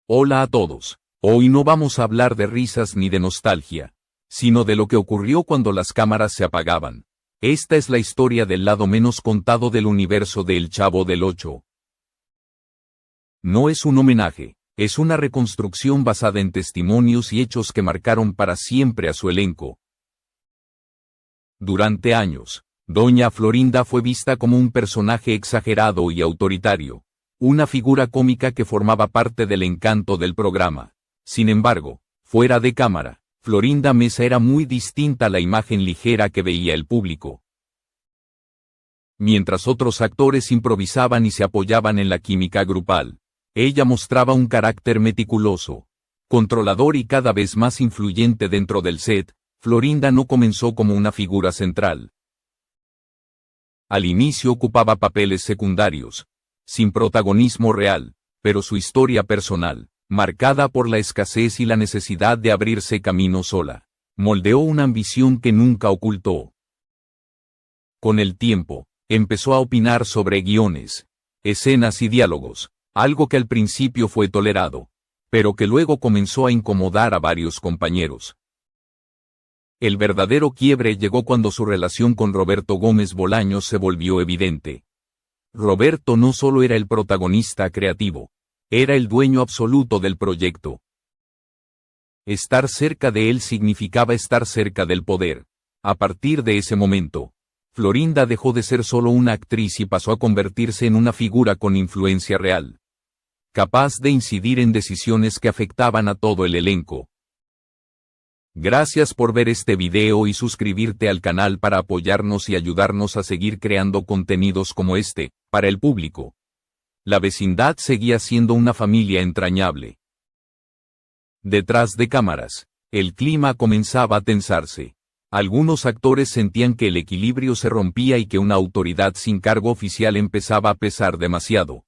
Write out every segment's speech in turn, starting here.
Hola a todos. Hoy no vamos a hablar de risas ni de nostalgia, sino de lo que ocurrió cuando las cámaras se apagaban. Esta es la historia del lado menos contado del universo de El Chavo del Ocho. No es un homenaje, es una reconstrucción basada en testimonios y hechos que marcaron para siempre a su elenco. Durante años, Doña Florinda fue vista como un personaje exagerado y autoritario, una figura cómica que formaba parte del encanto del programa. Sin embargo, fuera de cámara, Florinda Mesa era muy distinta a la imagen ligera que veía el público. Mientras otros actores improvisaban y se apoyaban en la química grupal, ella mostraba un carácter meticuloso, controlador y cada vez más influyente dentro del set. Florinda no comenzó como una figura central. Al inicio ocupaba papeles secundarios, sin protagonismo real, pero su historia personal, marcada por la escasez y la necesidad de abrirse camino sola, moldeó una ambición que nunca ocultó. Con el tiempo, empezó a opinar sobre guiones, escenas y diálogos, algo que al principio fue tolerado, pero que luego comenzó a incomodar a varios compañeros. El verdadero quiebre llegó cuando su relación con Roberto Gómez Bolaños se volvió evidente. Roberto no solo era el protagonista creativo, era el dueño absoluto del proyecto. Estar cerca de él significaba estar cerca del poder. A partir de ese momento, Florinda dejó de ser solo una actriz y pasó a convertirse en una figura con influencia real, capaz de incidir en decisiones que afectaban a todo el elenco. Gracias por ver este video y suscribirte al canal para apoyarnos y ayudarnos a seguir creando contenidos como este, para el público. La vecindad seguía siendo una familia entrañable. Detrás de cámaras, el clima comenzaba a tensarse. Algunos actores sentían que el equilibrio se rompía y que una autoridad sin cargo oficial empezaba a pesar demasiado.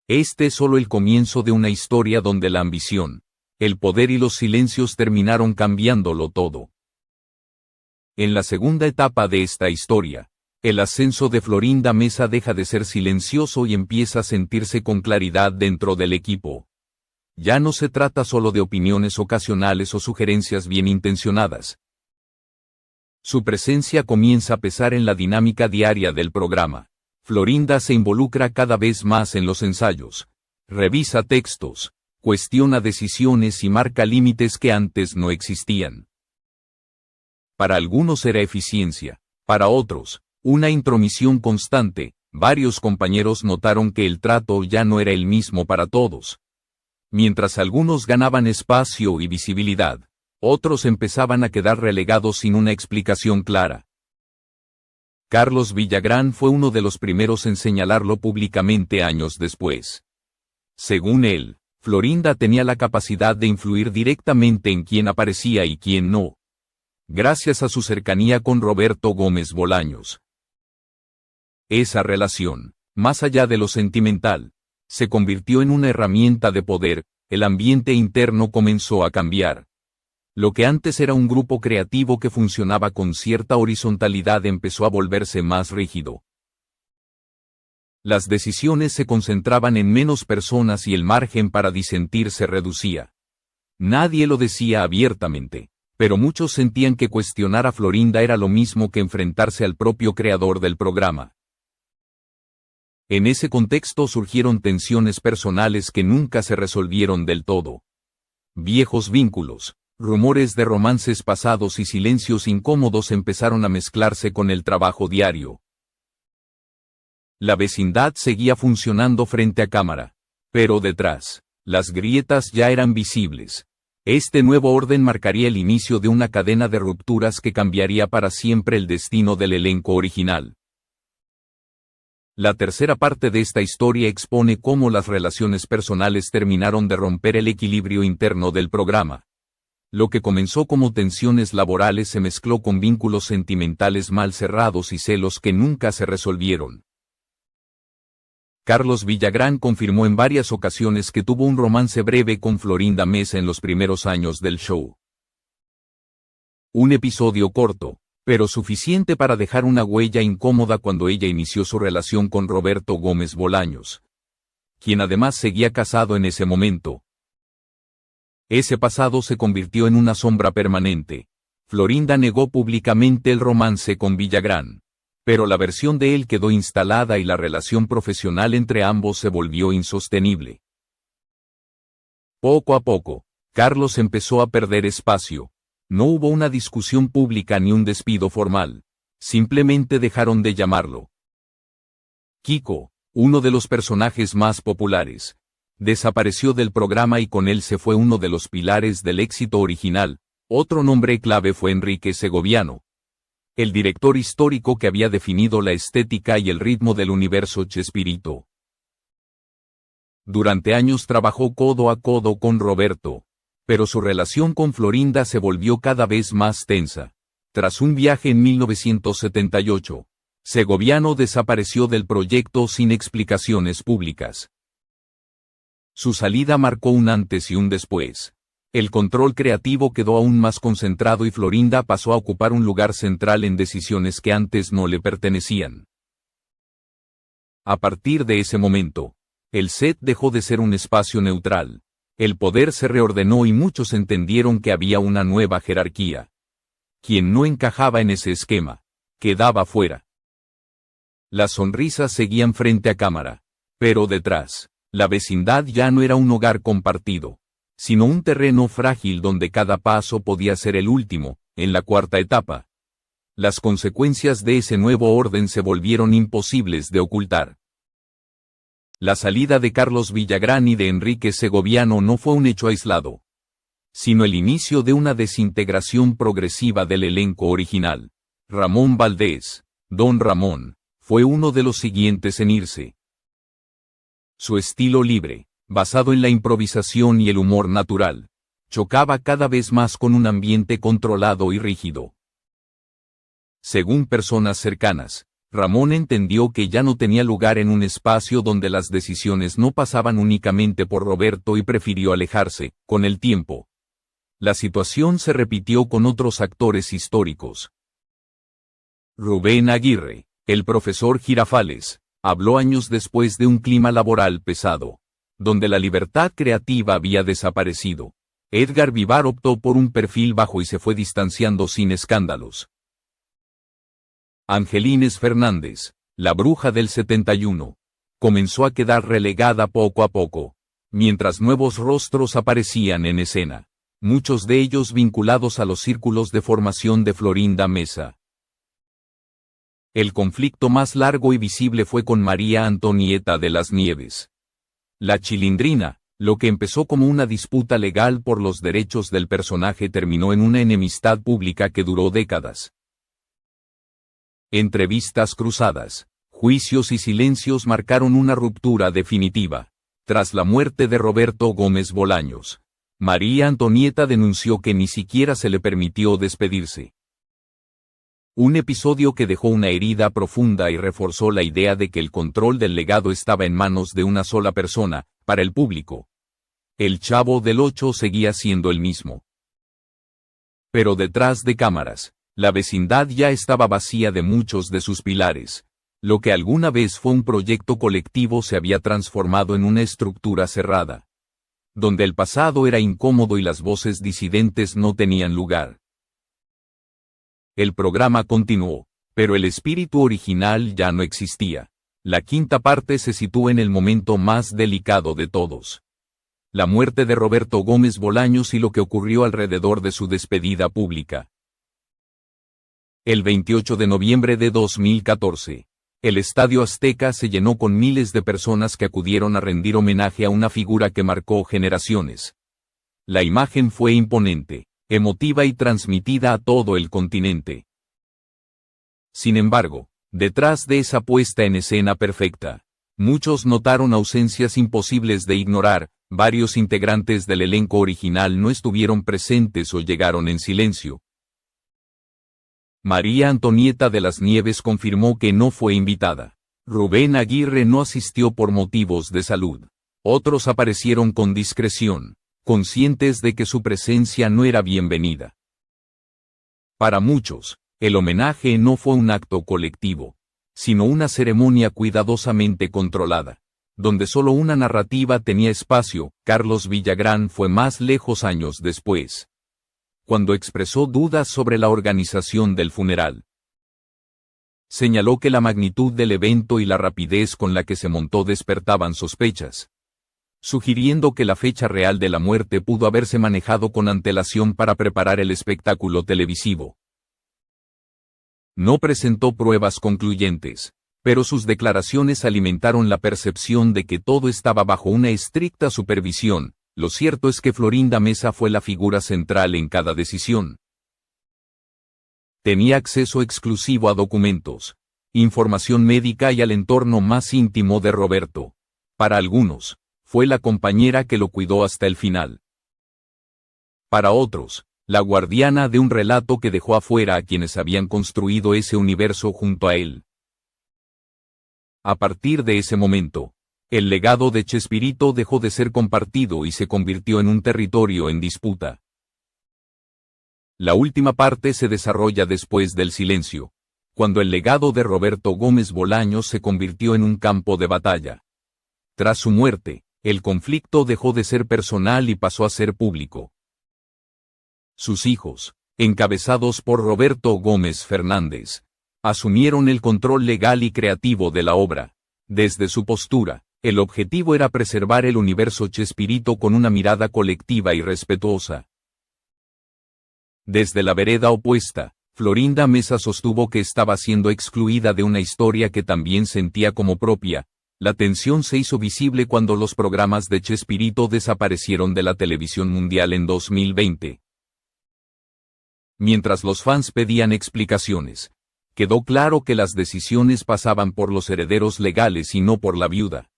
Este es solo el comienzo de una historia donde la ambición, el poder y los silencios terminaron cambiándolo todo. En la segunda etapa de esta historia, el ascenso de Florinda Mesa deja de ser silencioso y empieza a sentirse con claridad dentro del equipo. Ya no se trata solo de opiniones ocasionales o sugerencias bien intencionadas. Su presencia comienza a pesar en la dinámica diaria del programa. Florinda se involucra cada vez más en los ensayos, revisa textos, cuestiona decisiones y marca límites que antes no existían. Para algunos era eficiencia, para otros, una intromisión constante. Varios compañeros notaron que el trato ya no era el mismo para todos. Mientras algunos ganaban espacio y visibilidad, otros empezaban a quedar relegados sin una explicación clara. Carlos Villagrán fue uno de los primeros en señalarlo públicamente años después. Según él, Florinda tenía la capacidad de influir directamente en quién aparecía y quién no, gracias a su cercanía con Roberto Gómez Bolaños. Esa relación, más allá de lo sentimental, se convirtió en una herramienta de poder. El ambiente interno comenzó a cambiar. Lo que antes era un grupo creativo que funcionaba con cierta horizontalidad empezó a volverse más rígido. Las decisiones se concentraban en menos personas y el margen para disentir se reducía. Nadie lo decía abiertamente, pero muchos sentían que cuestionar a Florinda era lo mismo que enfrentarse al propio creador del programa. En ese contexto surgieron tensiones personales que nunca se resolvieron del todo. Viejos vínculos, rumores de romances pasados y silencios incómodos empezaron a mezclarse con el trabajo diario. La vecindad seguía funcionando frente a cámara, pero detrás, las grietas ya eran visibles. Este nuevo orden marcaría el inicio de una cadena de rupturas que cambiaría para siempre el destino del elenco original. La tercera parte de esta historia expone cómo las relaciones personales terminaron de romper el equilibrio interno del programa. Lo que comenzó como tensiones laborales se mezcló con vínculos sentimentales mal cerrados y celos que nunca se resolvieron. Carlos Villagrán confirmó en varias ocasiones que tuvo un romance breve con Florinda Mesa en los primeros años del show. Un episodio corto, pero suficiente para dejar una huella incómoda cuando ella inició su relación con Roberto Gómez Bolaños. quien además seguía casado en ese momento. Ese pasado se convirtió en una sombra permanente. Florinda negó públicamente el romance con Villagrán, pero la versión de él quedó instalada y la relación profesional entre ambos se volvió insostenible. Poco a poco, Carlos empezó a perder espacio. No hubo una discusión pública ni un despido formal. Simplemente dejaron de llamarlo. Kiko, uno de los personajes más populares, desapareció del programa y con él se fue uno de los pilares del éxito original. Otro nombre clave fue Enrique Segoviano, el director histórico que había definido la estética y el ritmo del universo Chespirito. Durante años trabajó codo a codo con Roberto, pero su relación con Florinda se volvió cada vez más tensa. Tras un viaje en 1978, Segoviano desapareció del proyecto sin explicaciones públicas. Su salida marcó un antes y un después. El control creativo quedó aún más concentrado y Florinda pasó a ocupar un lugar central en decisiones que antes no le pertenecían. A partir de ese momento, el set dejó de ser un espacio neutral. El poder se reordenó y muchos entendieron que había una nueva jerarquía. Quien no encajaba en ese esquema, quedaba fuera. Las sonrisas seguían frente a cámara, pero detrás, la vecindad ya no era un hogar compartido, sino un terreno frágil donde cada paso podía ser el último. En la cuarta etapa, las consecuencias de ese nuevo orden se volvieron imposibles de ocultar. La salida de Carlos Villagrán y de Enrique Segoviano no fue un hecho aislado, sino el inicio de una desintegración progresiva del elenco original. Ramón Valdés, Don Ramón, fue uno de los siguientes en irse. Su estilo libre, basado en la improvisación y el humor natural, chocaba cada vez más con un ambiente controlado y rígido. Según personas cercanas, Ramón entendió que ya no tenía lugar en un espacio donde las decisiones no pasaban únicamente por Roberto y prefirió alejarse. Con el tiempo, la situación se repitió con otros actores históricos. Rubén Aguirre, el profesor Girafales, habló años después de un clima laboral pesado, donde la libertad creativa había desaparecido. Edgar Vivar optó por un perfil bajo y se fue distanciando sin escándalos. Angelines Fernández, la bruja del 71, comenzó a quedar relegada poco a poco, mientras nuevos rostros aparecían en escena, muchos de ellos vinculados a los círculos de formación de Florinda Mesa. El conflicto más largo y visible fue con María Antonieta de las Nieves, la Chilindrina. Lo que empezó como una disputa legal por los derechos del personaje terminó en una enemistad pública que duró décadas. Entrevistas cruzadas, juicios y silencios marcaron una ruptura definitiva. Tras la muerte de Roberto Gómez Bolaños, María Antonieta denunció que ni siquiera se le permitió despedirse. Un episodio que dejó una herida profunda y reforzó la idea de que el control del legado estaba en manos de una sola persona. Para el público, el Chavo del Ocho seguía siendo el mismo. Pero detrás de cámaras, la vecindad ya estaba vacía de muchos de sus pilares. Lo que alguna vez fue un proyecto colectivo se había transformado en una estructura cerrada, donde el pasado era incómodo y las voces disidentes no tenían lugar. El programa continuó, pero el espíritu original ya no existía. La quinta parte se sitúa en el momento más delicado de todos: la muerte de Roberto Gómez Bolaños y lo que ocurrió alrededor de su despedida pública. El 28 de noviembre de 2014, el Estadio Azteca se llenó con miles de personas que acudieron a rendir homenaje a una figura que marcó generaciones. La imagen fue imponente, emotiva y transmitida a todo el continente. Sin embargo, detrás de esa puesta en escena perfecta, muchos notaron ausencias imposibles de ignorar. Varios integrantes del elenco original no estuvieron presentes o llegaron en silencio. María Antonieta de las Nieves confirmó que no fue invitada. Rubén Aguirre no asistió por motivos de salud. Otros aparecieron con discreción, conscientes de que su presencia no era bienvenida. Para muchos, el homenaje no fue un acto colectivo, sino una ceremonia cuidadosamente controlada. donde solo una narrativa tenía espacio. Carlos Villagrán fue más lejos años después, cuando expresó dudas sobre la organización del funeral. Señaló que la magnitud del evento y la rapidez con la que se montó despertaban sospechas, sugiriendo que la fecha real de la muerte pudo haberse manejado con antelación para preparar el espectáculo televisivo. No presentó pruebas concluyentes, pero sus declaraciones alimentaron la percepción de que todo estaba bajo una estricta supervisión. Lo cierto es que Florinda Mesa fue la figura central en cada decisión. Tenía acceso exclusivo a documentos, información médica y al entorno más íntimo de Roberto. Para algunos, fue la compañera que lo cuidó hasta el final. Para otros, la guardiana de un relato que dejó afuera a quienes habían construido ese universo junto a él. A partir de ese momento, el legado de Chespirito dejó de ser compartido y se convirtió en un territorio en disputa. La última parte se desarrolla después del silencio, cuando el legado de Roberto Gómez Bolaños se convirtió en un campo de batalla. Tras su muerte, el conflicto dejó de ser personal y pasó a ser público. Sus hijos, encabezados por Roberto Gómez Fernández, asumieron el control legal y creativo de la obra. Desde su postura, el objetivo era preservar el universo Chespirito con una mirada colectiva y respetuosa. Desde la vereda opuesta, Florinda Mesa sostuvo que estaba siendo excluida de una historia que también sentía como propia. La tensión se hizo visible cuando los programas de Chespirito desaparecieron de la televisión mundial en 2020. Mientras los fans pedían explicaciones, quedó claro que las decisiones pasaban por los herederos legales y no por la viuda.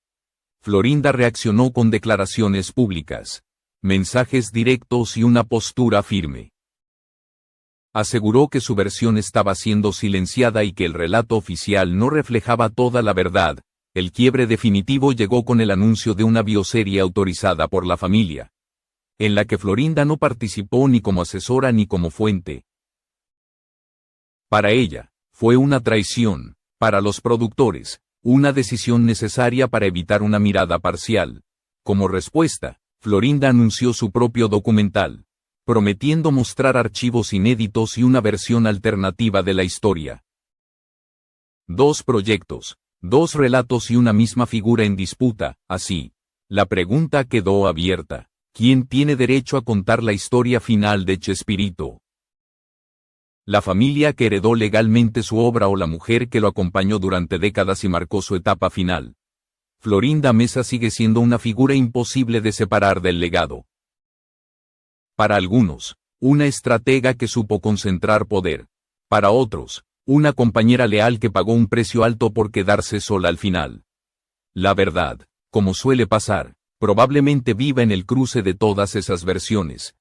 Florinda reaccionó con declaraciones públicas, mensajes directos y una postura firme. Aseguró que su versión estaba siendo silenciada y que el relato oficial no reflejaba toda la verdad. El quiebre definitivo llegó con el anuncio de una bioserie autorizada por la familia, en la que Florinda no participó ni como asesora ni como fuente. Para ella, fue una traición. Para los productores, una decisión necesaria para evitar una mirada parcial. Como respuesta, Florinda anunció su propio documental, prometiendo mostrar archivos inéditos y una versión alternativa de la historia. 2 proyectos, 2 relatos y una misma figura en disputa. Así, la pregunta quedó abierta: ¿quién tiene derecho a contar la historia final de Chespirito? ¿La familia que heredó legalmente su obra o la mujer que lo acompañó durante décadas y marcó su etapa final? Florinda Mesa sigue siendo una figura imposible de separar del legado. Para algunos, una estratega que supo concentrar poder. Para otros, una compañera leal que pagó un precio alto por quedarse sola al final. La verdad, como suele pasar, probablemente viva en el cruce de todas esas versiones.